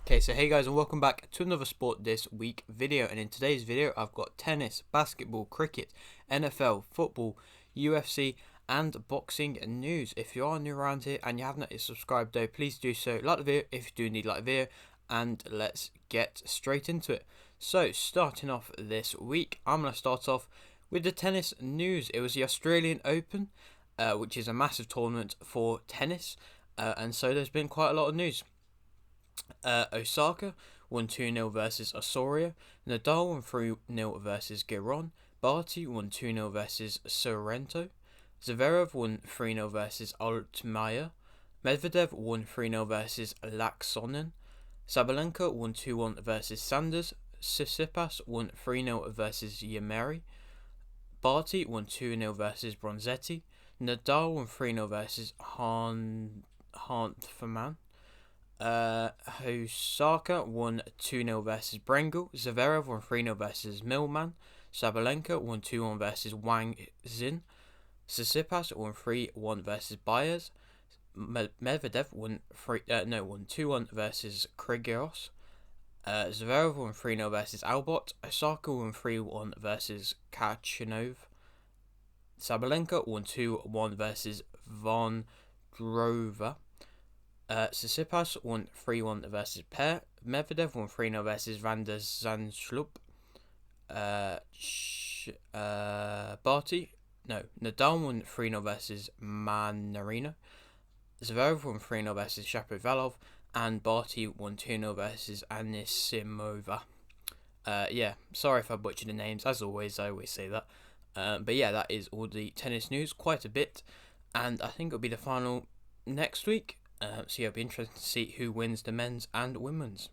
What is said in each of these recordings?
Okay, so hey guys and welcome back to another Sport This Week video, and in today's video I've got tennis, basketball, cricket, NFL, football, UFC and boxing news. If you are new around here and you haven't yet subscribed though, please do so. Like the video if you do need like the video, and let's get straight into it. So starting off this week, I'm going to start off with the tennis news. It was the Australian Open, which is a massive tournament for tennis, and so there's been quite a lot of news. Osaka won 2-0 versus Osorio. Nadal won 3-0 versus Giron. Barty won 2-0 versus Sorrento. Zverev won 3-0 versus Altmaier. Medvedev won 3-0 versus Laaksonen. Sabalenka won 2-1 versus Sanders. Tsitsipas won 3-0 versus Yameri. Barty won 2-0 versus Bronzetti. Nadal won 3-0 versus Hanfmann. Osaka won 2-0 versus Brengel. Zverev won 3-0 versus Millman. Sabalenka won 2-1 versus Wang Xin. Tsitsipas won 3-1 versus Baez. Medvedev won 2-1 versus Kyrgios. Zverev won 3-0 versus Albot. Osaka won 3-1 versus Kachanov. Sabalenka won 2-1 versus Von Drover. Tsitsipas won 3-1 versus Per. Medvedev won 3-0 versus Van der Zandschulp. Nadal won 3-0 versus Manarino. Zverev won 3-0 versus Shapovalov. And Barty won 2-0 versus Anisimova. Sorry if I butchered the names. As always, I always say that. But yeah, that is all the tennis news. Quite a bit. And I think it'll be the final next week. So yeah, it'll be interesting to see who wins the men's and women's.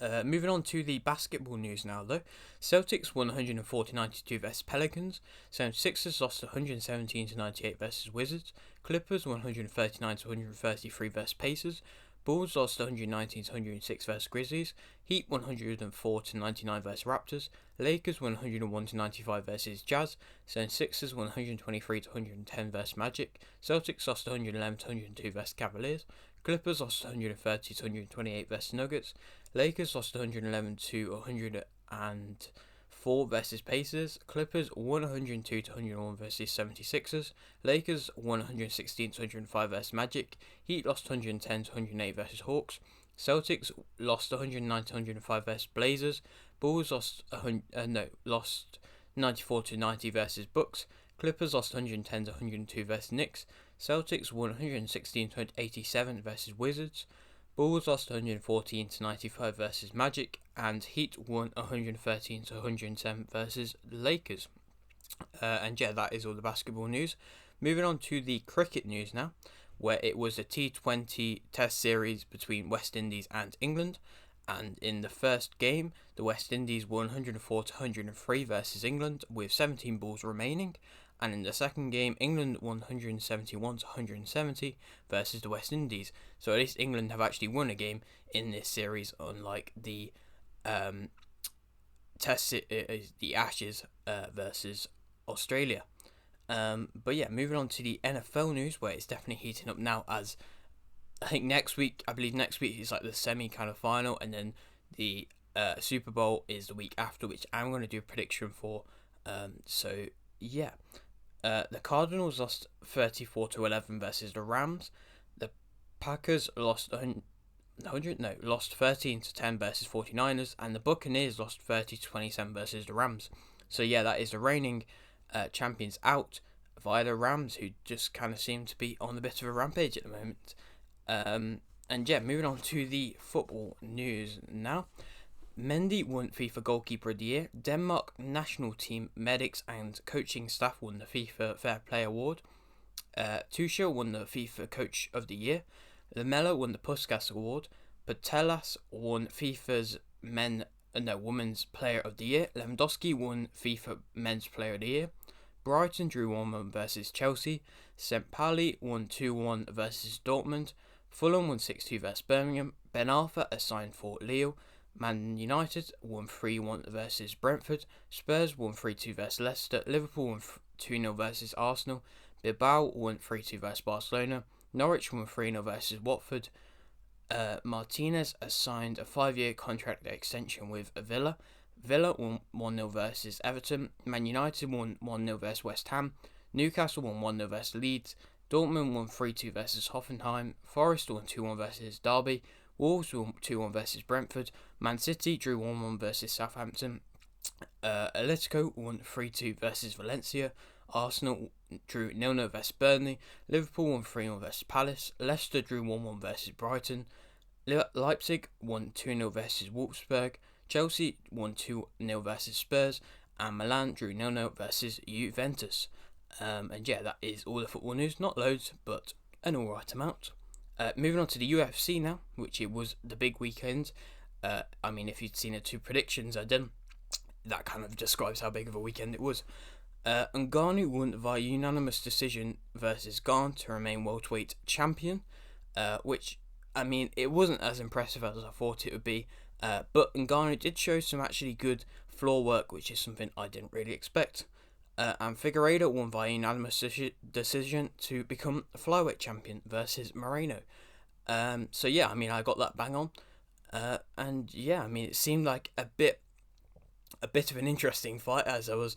Moving on to the basketball news now though. Celtics won 140-92 versus Pelicans. 76ers lost 117-98 versus Wizards. Clippers won 139-133 versus Pacers. Bulls lost 119-106 versus Grizzlies. Heat 104-99 versus Raptors. Lakers won 101-95 versus Jazz. 76ers won 123-110 versus Magic. Celtics lost 111-102 versus Cavaliers. Clippers lost 130-128 versus Nuggets. Lakers lost 111-104 versus Pacers. Clippers won 102-101 versus 76ers. Lakers won 116-105 versus Magic. Heat lost 110-108 versus Hawks. Celtics lost 109-105 versus Blazers. Bulls lost 94-90 versus Bucks. Clippers lost 110-102 versus Knicks. Celtics won 116-87 versus Wizards. Bulls lost 114-95 versus Magic, and Heat won 113-107 versus Lakers. And yeah, that is all the basketball news. Moving on to the cricket news now, where it was a T20 Test series between West Indies and England. And in the first game, the West Indies won 104-103 versus England with 17 balls remaining. And in the second game, England won 171-170 versus the West Indies. So at least England have actually won a game in this series, unlike the the Ashes versus Australia. But yeah, moving on to the NFL news, where it's definitely heating up now, as I think next week is like the semi kind of final, and then the Super Bowl is the week after, which I'm going to do a prediction for. So yeah. The Cardinals lost 34-11 versus the Rams. The Packers lost 13-10 versus 49ers, and the Buccaneers lost 30-27 versus the Rams. So yeah, that is the reigning champions out via the Rams, who just kind of seem to be on a bit of a rampage at the moment. And yeah, moving on to the football news now. Mendy won FIFA Goalkeeper of the Year. Denmark national team medics and coaching staff won the FIFA Fair Play Award. Tuchel won the FIFA Coach of the Year. Lamela won the Puskas Award. Patelas won FIFA's Women's Player of the Year. Lewandowski won FIFA Men's Player of the Year. Brighton drew 1-1 versus Chelsea. St. Pauli won 2-1 versus Dortmund. Fulham won 6-2 versus Birmingham. Ben Arfa assigned for Lille. Man United won 3-1 versus Brentford. Spurs won 3-2 versus Leicester. Liverpool won 2-0 versus Arsenal. Bilbao won 3-2 versus Barcelona. Norwich won 3-0 versus Watford. Martinez has signed a 5-year contract extension with Villa. Villa won 1-0 versus Everton. Man United won 1-0 versus West Ham. Newcastle won 1-0 versus Leeds. Dortmund won 3-2 versus Hoffenheim. Forest won 2-1 versus Derby. Wolves won 2-1 versus Brentford. Man City drew 1-1 versus Southampton. Atletico won 3-2 versus Valencia. Arsenal drew 0-0 versus Burnley. Liverpool won 3-1 versus Palace. Leicester drew 1-1 versus Brighton. Leipzig won 2-0 versus Wolfsburg. Chelsea won 2-0 versus Spurs. And Milan drew 0-0 versus Juventus. And yeah, that is all the football news. Not loads, but an alright amount. Moving on to the UFC now, which it was the big weekend. I mean, if you'd seen the 2 predictions I did, that kind of describes how big of a weekend it was. Ngannou won via unanimous decision versus Gane to remain welterweight champion, which, I mean, it wasn't as impressive as I thought it would be, but Ngannou did show some actually good floor work, which is something I didn't really expect. And Figueiredo won via unanimous decision to become flyweight champion versus Moreno. So yeah, I mean, I got that bang on. And yeah, I mean, it seemed like a bit of an interesting fight, as both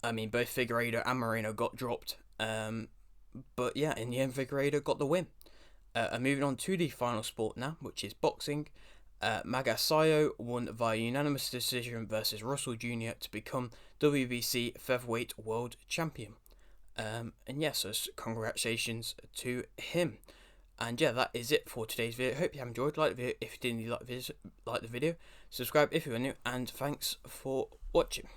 Figueiredo and Moreno got dropped. But yeah, in the end, Figueiredo got the win. And moving on to the final sport now, which is boxing. Magasayo won via unanimous decision versus Russell Jr. to become WBC featherweight world champion. And yeah, so congratulations to him. And yeah, that is it for today's video. Hope you have enjoyed. Like the video if you didn't like the video. Subscribe if you are new, and thanks for watching.